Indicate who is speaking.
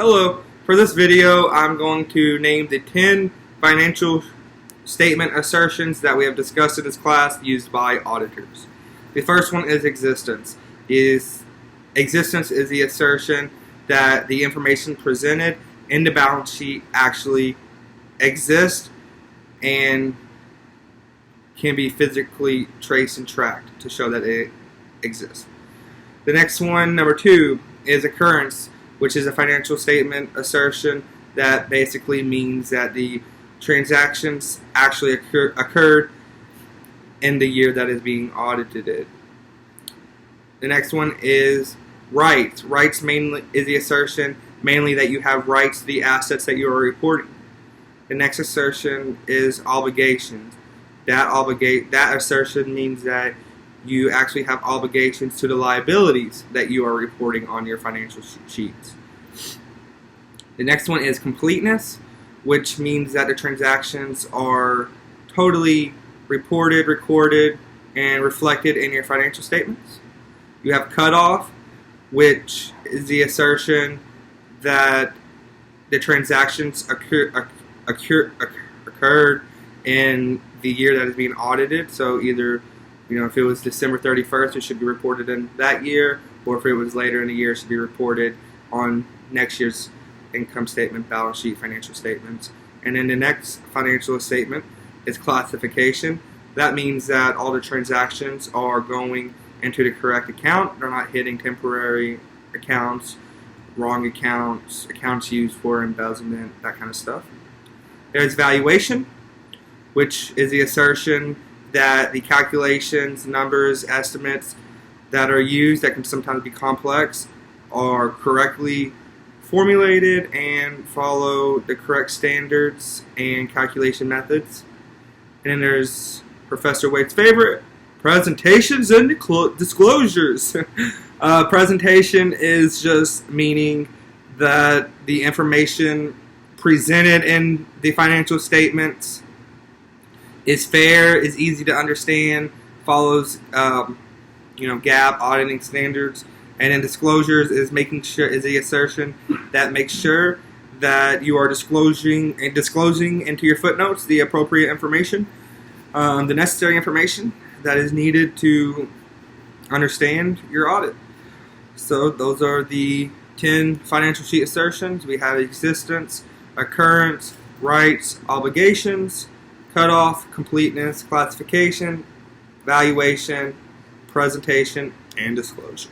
Speaker 1: Hello, for this video I'm going to name the 10 financial statement assertions that we have discussed in this class used by auditors. The first one is existence. Existence is the assertion that the information presented in the balance sheet actually exists and can be physically traced and tracked to show that it exists. The next one, number 2, is occurrence, which is a financial statement assertion that basically means that the transactions actually occurred in the year that is being audited. The next one is rights. Rights mainly is the assertion mainly that you have rights to the assets that you are reporting. The next assertion is obligations. That assertion means that you actually have obligations to the liabilities that you are reporting on your financial sheets. The next one is completeness, which means that the transactions are totally reported, recorded, and reflected in your financial statements. You have cutoff, which is the assertion that the transactions occurred in the year that is being audited. So either, if it was December 31st, it should be reported in that year, or if it was later in the year, it should be reported on next year's income statement, balance sheet, financial statements. And then the next financial statement is classification. That means that all the transactions are going into the correct account. They're not hitting temporary accounts, wrong accounts, accounts used for embezzlement, that kind of stuff. There's valuation, which is the assertion that the calculations, numbers, estimates that are used, that can sometimes be complex, are correctly formulated and follow the correct standards and calculation methods. And then there's Professor Wade's favorite, presentations and disclosures. Presentation is just meaning that the information presented in the financial statements is fair, is easy to understand, follows GAAP auditing standards. And then disclosures is the assertion that makes sure that you are disclosing into your footnotes the appropriate information, the necessary information that is needed to understand your audit. So those are the 10 financial sheet assertions. We have existence, occurrence, rights, obligations, cutoff, completeness, classification, valuation, presentation, and disclosure.